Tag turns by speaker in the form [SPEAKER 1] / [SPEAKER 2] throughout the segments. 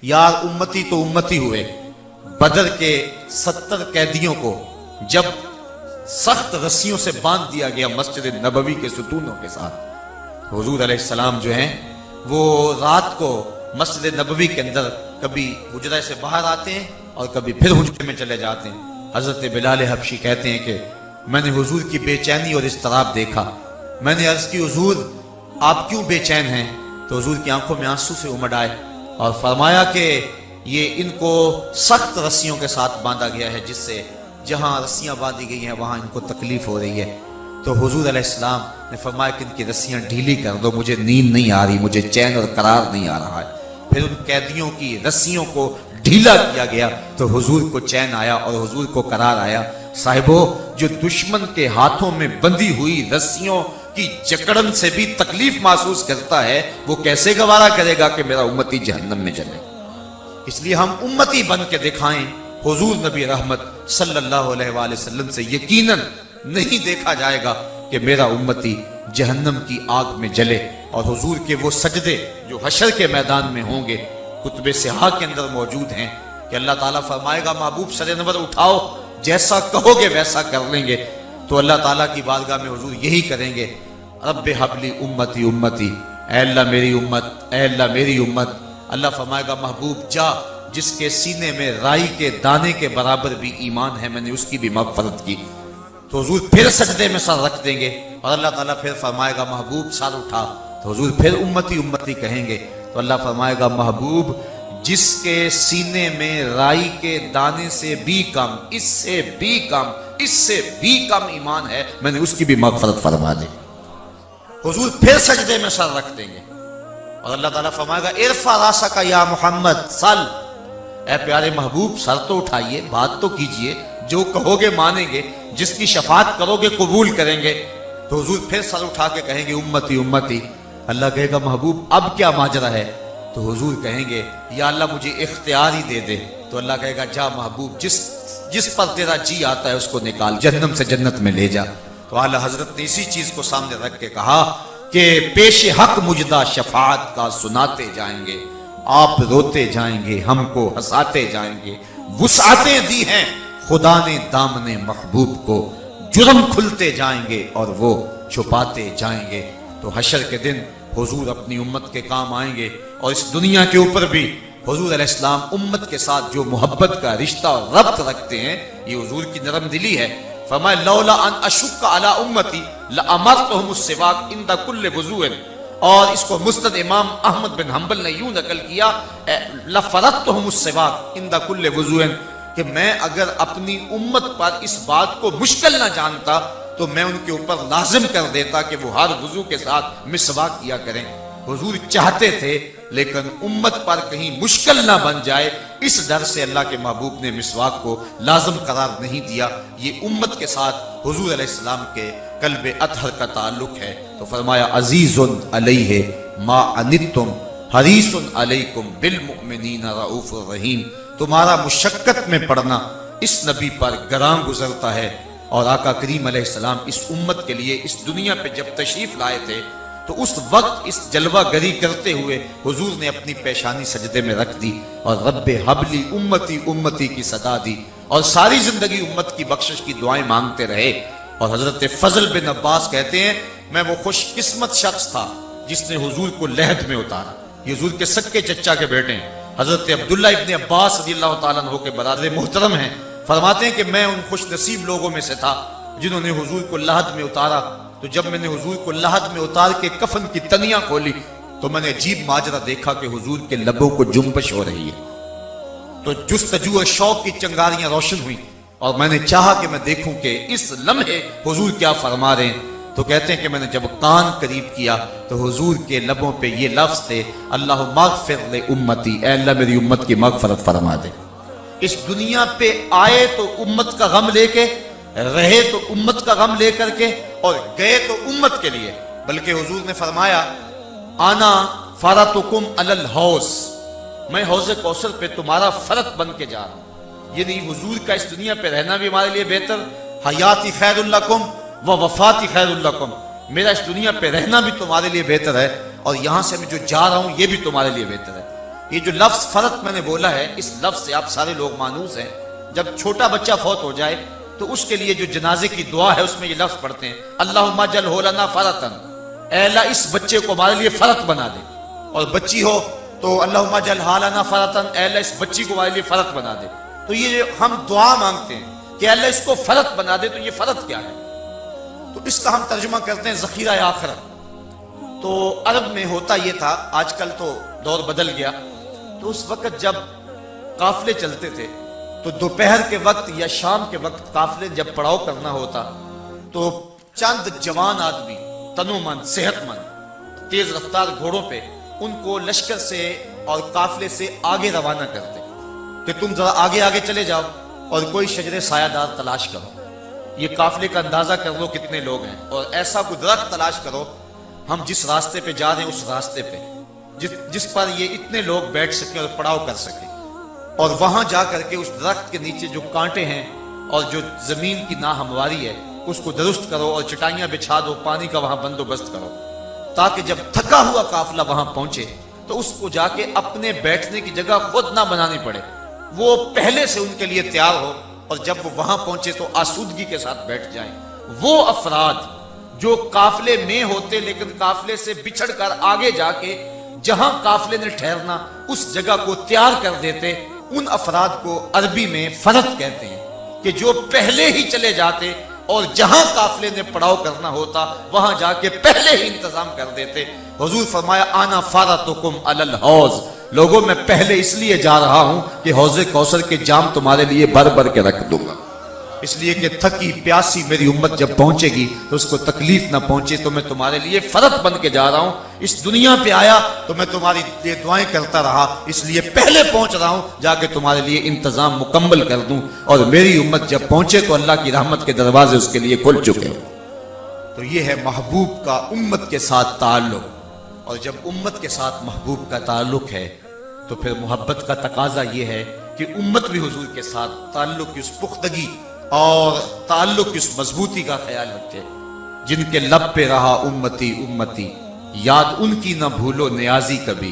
[SPEAKER 1] یار امتی تو امتی ہوئے، بدر کے 70 قیدیوں کو جب سخت رسیوں سے باندھ دیا گیا مسجد نبوی کے ستونوں کے ساتھ، حضور علیہ السلام جو ہیں وہ رات کو مسجد نبوی کے اندر کبھی حجرے سے باہر آتے ہیں اور کبھی پھر حجرے میں چلے جاتے ہیں۔ حضرت بلال حبشی کہتے ہیں کہ میں نے حضور کی بے چینی اور اضطراب دیکھا، میں نے عرض کی حضور آپ کیوں بے چین ہیں؟ تو حضور کی آنکھوں میں آنسو سے امڈ آئے اور فرمایا کہ یہ ان کو سخت رسیوں کے ساتھ باندھا گیا ہے، جس سے جہاں رسیاں باندھی گئی ہیں وہاں ان کو تکلیف ہو رہی ہے۔ تو حضور علیہ السلام نے فرمایا کہ ان کی رسیاں ڈھیلی کر دو، مجھے نیند نہیں آ رہی، مجھے چین اور قرار نہیں آ رہا ہے۔ پھر ان قیدیوں کی رسیوں کو ڈھیلا کیا گیا تو حضور کو چین آیا اور حضور کو قرار آیا۔ صاحبو، جو دشمن کے ہاتھوں میں بندھی ہوئی رسیوں کی جکڑن سے بھی تکلیف محسوس کرتا ہے، وہ کیسے گوارا کرے گا کہ میرا امتی جہنم میں جلے؟ اس لیے ہم امتی بن کے دکھائیں۔ حضور نبی رحمت صلی اللہ علیہ وآلہ وسلم سے یقیناً نہیں دیکھا جائے گا کہ میرا امتی جہنم کی آگ میں جلے۔ اور حضور کے وہ سجدے جو حشر کے میدان میں ہوں گے کتب صحاح کے اندر موجود ہیں کہ اللہ تعالیٰ فرمائے گا محبوب سر انور اٹھاؤ، جیسا کہو گے ویسا کر لیں گے۔ تو اللہ تعالیٰ کی بارگاہ میں حضور یہی کریں گے، رب حبلی امتی امتی، اے اللہ میری امت، اے اللہ میری امت۔ اللہ فرمائے گا محبوب جا، جس کے سینے میں رائی کے دانے کے برابر بھی ایمان ہے میں نے اس کی بھی مغفرت کی۔ تو حضور پھر سجدے میں سر رکھ دیں گے اور اللہ تعالیٰ پھر فرمائے گا محبوب سر اٹھا، تو حضور پھر امتی امتی کہیں گے۔ تو اللہ فرمائے گا محبوب جس کے سینے میں رائی کے دانے سے بھی کم، اس سے بھی کم، اس سے بھی کم ایمان ہے میں نے اس کی بھی مغفرت فرما دی۔ حضور پھر سجدے میں سر رکھ دیں گے اور اللہ تعالیٰ فرمائے گا ارفع راسک یا محمد سل، اے پیارے محبوب سر تو اٹھائیے، بات تو کیجئے، جو کہو گے مانیں گے، جس کی شفاعت کرو گے قبول کریں گے۔ تو حضور پھر سر اٹھا کے کہیں گے امتی امتی۔ اللہ کہے گا محبوب اب کیا ماجرا ہے؟ تو حضور کہیں گے یا اللہ مجھے اختیار ہی دے دے۔ تو اللہ کہے گا جا محبوب، جس پر تیرا جی آتا ہے اس کو نکال، جہنم سے جنت میں لے جا۔ تو اعلیٰ حضرت نے اسی چیز کو سامنے رکھ کے کہا کہ پیش حق مجدہ شفاعت کا سناتے جائیں گے، آپ روتے جائیں گے، ہم کو ہنساتے جائیں گے۔ وسعتیں دی ہیں خدا نے دامن محبوب کو، جرم کھلتے جائیں گے اور وہ چھپاتے جائیں گے۔ تو حشر کے دن حضور اپنی امت کے کام آئیں گے، اور اس دنیا کے اوپر بھی حضور علیہ السلام امت کے ساتھ جو محبت کا رشتہ اور ربط رکھتے ہیں، یہ حضور کی نرم دلی ہے۔ فرمایا لولا ان اشک علی امتی لامرتهم السواک عند كل وضوء، اور اس کو مسند امام احمد بن حنبل نے یوں نقل کیا لفرضتهم السواک عند كل وضوء، کہ میں اگر اپنی امت پر اس بات کو مشکل نہ جانتا تو میں ان کے اوپر لازم کر دیتا کہ وہ ہر وضو کے ساتھ مسواک کیا کریں۔ حضور چاہتے تھے لیکن امت پر کہیں مشکل نہ بن جائے، اس ڈر سے اللہ کے محبوب نے مسواک کو لازم قرار نہیں دیا۔ یہ امت کے ساتھ حضور علیہ السلام کے قلب اطہر کا تعلق ہے۔ تو فرمایا عزیز علیہ ما عنتم حریص علیکم بالمؤمنین رؤوف الرحیم، تمہارا مشقت میں پڑنا اس نبی پر گراں گزرتا ہے۔ اور آقا کریم علیہ السلام اس امت کے لیے اس دنیا پہ جب تشریف لائے تھے تو اس وقت اس جلوہ گری کرتے ہوئے حضور نے اپنی پیشانی سجدے میں رکھ دی اور رب حبلی امتی امتی کی صدا دی، اور ساری زندگی امت کی بخشش کی دعائیں مانگتے رہے۔ اور حضرت فضل بن عباس کہتے ہیں میں وہ خوش قسمت شخص تھا جس نے حضور کو لحد میں اتارا۔ یہ حضور کے سکے چچا کے بیٹے ہیں، حضرت عبداللہ ابن عباس رضی اللہ تعالیٰ عنہ کے برادر محترم ہیں۔ فرماتے ہیں کہ میں ان خوش نصیب لوگوں میں سے تھا جنہوں نے حضور کو لحد میں اتارا۔ تو جب میں نے حضور کو لحد میں اتار کے کفن کی تنیاں کھولی تو میں نے عجیب ماجرا دیکھا کہ حضور کے لبوں کو جنبش ہو رہی ہے۔ تو جستجو اور شوق کی چنگاریاں روشن ہوئیں اور میں نے چاہا کہ میں دیکھوں کہ اس لمحے حضور کیا فرما رہے ہیں۔ تو کہتے ہیں کہ میں نے جب کان قریب کیا تو حضور کے لبوں پہ یہ لفظ تھے اللہم اغفر لامتی، اے اللہ میری امت کی مغفرت فرما دے۔ اس دنیا پہ آئے تو امت کا غم لے کے، رہے تو امت کا غم لے کر کے، اور گئے تو امت کے لیے۔ بلکہ حضور نے فرمایا آنا فرطکم علی الحوض، میں حوض کوثر پہ تمہارا فرط بن کے جا رہا ہوں۔ یعنی حضور کا اس دنیا پہ رہنا بھی ہمارے لیے بہتر، حیاتی خیر لکم و وفاتی خیر لکم، میرا اس دنیا پہ رہنا بھی تمہارے لیے بہتر ہے، اور یہاں سے میں جو جا رہا ہوں یہ بھی تمہارے لیے بہتر ہے۔ یہ جو لفظ فرط میں نے بولا ہے، اس لفظ سے آپ سارے لوگ مانوس ہیں۔ جب چھوٹا بچہ فوت ہو جائے تو اس کے لیے جو جنازے کی دعا ہے اس میں یہ لفظ پڑھتے ہیں، اللہم اجعلہ لنا فرطا، اے اللہ اس بچے کو ہمارے لیے فرط بنا دے۔ اور بچی ہو تو اللہم اجعلھا لنا فرطا، اے اللہ اس بچی کو ہمارے لیے فرط بنا دے۔ تو یہ ہم دعا مانگتے ہیں کہ اللہ اس کو فرط بنا دے، تو یہ فرط کیا ہے؟ تو اس کا ہم ترجمہ کرتے ہیں ذخیرہ آخرت۔ تو عرب میں ہوتا یہ تھا، آج کل تو دور بدل گیا، تو اس وقت جب قافلے چلتے تھے تو دوپہر کے وقت یا شام کے وقت قافلے جب پڑاؤ کرنا ہوتا تو چند جوان آدمی تنو مند صحت مند تیز رفتار گھوڑوں پہ ان کو لشکر سے اور قافلے سے آگے روانہ کرتے کہ تم ذرا آگے آگے چلے جاؤ اور کوئی شجر سایہ دار تلاش کرو، یہ قافلے کا اندازہ کر لو کتنے لوگ ہیں، اور ایسا کوئی درخت تلاش کرو ہم جس راستے پہ جا رہے ہیں اس راستے پہ جس پر یہ اتنے لوگ بیٹھ سکیں اور پڑاؤ کر سکیں، اور وہاں جا کر کے اس درخت کے نیچے جو کانٹے ہیں اور جو زمین کی ناہمواری ہے اس کو درست کرو اور چٹائیاں بچھا دو، پانی کا وہاں بندوبست کرو، تاکہ جب تھکا ہوا قافلہ وہاں پہنچے تو اس کو جا کے اپنے بیٹھنے کی جگہ خود نہ بنانی پڑے، وہ پہلے سے ان کے لیے تیار ہو، اور جب وہ وہاں پہنچے تو آسودگی کے ساتھ بیٹھ جائیں۔ وہ افراد جو قافلے میں ہوتے لیکن قافلے سے بچھڑ کر آگے جا کے جہاں قافلے نے ٹھہرنا اس جگہ کو تیار کر دیتے، ان افراد کو عربی میں فرط کہتے ہیں، کہ جو پہلے ہی چلے جاتے اور جہاں قافلے نے پڑاؤ کرنا ہوتا وہاں جا کے پہلے ہی انتظام کر دیتے۔ حضور فرمایا انا فارطکم علی الحوض، لوگوں میں پہلے اس لیے جا رہا ہوں کہ حوض کوثر کے جام تمہارے لیے بھر بھر کے رکھ دوں گا، اس لیے کہ تھکی پیاسی میری امت جب پہنچے گی تو اس کو تکلیف نہ پہنچے، تو میں تمہارے لیے فرط بن کے جا رہا ہوں، اس دنیا پہ آیا تو میں تمہاری لیے دعائیں کرتا رہا، اس لیے پہلے پہنچ رہا ہوں جا کے تمہارے لیے انتظام مکمل کر دوں، اور میری امت جب پہنچے تو اللہ کی رحمت کے دروازے اس کے لیے کھل چکے ہوں۔ تو یہ ہے محبوب کا امت کے ساتھ تعلق، اور جب امت کے ساتھ محبوب کا تعلق ہے تو پھر محبت کا تقاضا یہ ہے کہ امت بھی حضور کے ساتھ تعلق کی اس پختگی اور تعلق کی اس مضبوطی کا خیال رکھے۔ جن کے لب پہ رہا امتی امتی، یاد ان کی نہ بھولو نیازی کبھی،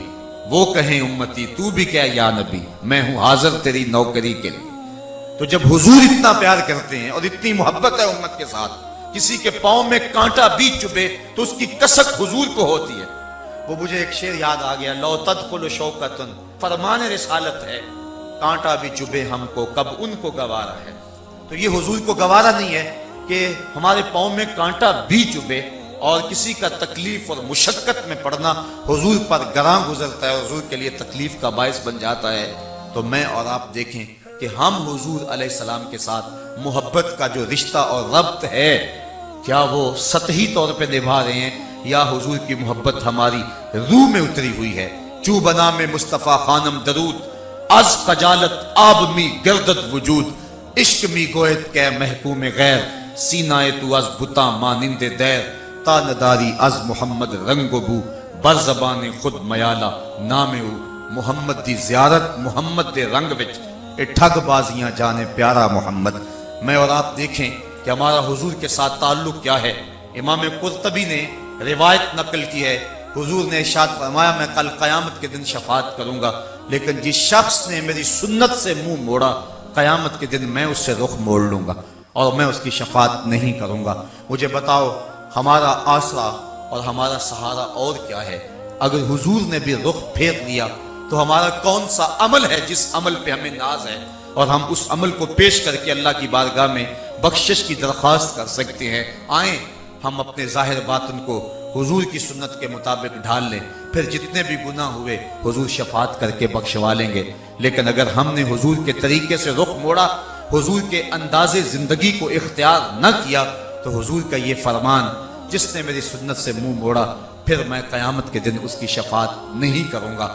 [SPEAKER 1] وہ کہیں امتی تو بھی کہہ یا نبی، میں ہوں حاضر تیری نوکری کے لیے۔ تو جب حضور اتنا پیار کرتے ہیں اور اتنی محبت ہے امت کے ساتھ، کسی کے پاؤں میں کانٹا بھی چبھے تو اس کی کسک حضور کو ہوتی ہے۔ وہ مجھے ایک شعر یاد آ گیا، لو تدخل شوکتن، فرمان رسالت ہے، کانٹا بھی چبھے ہم کو کب ان کو گوارا ہے۔ تو یہ حضور کو گوارا نہیں ہے کہ ہمارے پاؤں میں کانٹا بھی چبھے، اور کسی کا تکلیف اور مشقت میں پڑنا حضور پر گراں گزرتا ہے، حضور کے لیے تکلیف کا باعث بن جاتا ہے۔ تو میں اور آپ دیکھیں کہ ہم حضور علیہ السلام کے ساتھ محبت کا جو رشتہ اور ربط ہے، کیا وہ سطحی طور پہ نبھا رہے ہیں یا حضور کی محبت ہماری روح میں اتری ہوئی ہے؟ چو بنا میں مصطفیٰ خانم درود، از خجالت آب می گردد وجود، عشق می گوید کہ محکوم غیر، سینہ تو از بتا مانند دیر، تا نداری از محمد رنگ و بو، بر زبان خود میالا نام او، محمد دی زیارت محمد دے رنگ وچ، اے ٹھگ بازیاں جانے پیارا محمد۔ میں اور آپ دیکھیں کہ ہمارا حضور کے ساتھ تعلق کیا ہے۔ امام قرطبی نے روایت نقل کی ہے، حضور نے ارشاد فرمایا میں کل قیامت کے دن شفاعت کروں گا، لیکن جس شخص نے میری سنت سے منہ موڑا قیامت کے دن میں اس سے رخ موڑ لوں گا اور میں اس کی شفاعت نہیں کروں گا۔ مجھے بتاؤ ہمارا آسرا اور ہمارا سہارا اور کیا ہے؟ اگر حضور نے بھی رخ پھیر لیا تو ہمارا کون سا عمل ہے جس عمل پہ ہمیں ناز ہے اور ہم اس عمل کو پیش کر کے اللہ کی بارگاہ میں بخشش کی درخواست کر سکتے ہیں؟ آئیں ہم اپنے ظاہر باطن کو حضور کی سنت کے مطابق ڈھال لیں، پھر جتنے بھی گناہ ہوئے حضور شفاعت کر کے بخشوا لیں گے۔ لیکن اگر ہم نے حضور کے طریقے سے رخ موڑا، حضور کے انداز زندگی کو اختیار نہ کیا، تو حضور کا یہ فرمان، جس نے میری سنت سے منہ موڑا پھر میں قیامت کے دن اس کی شفاعت نہیں کروں گا،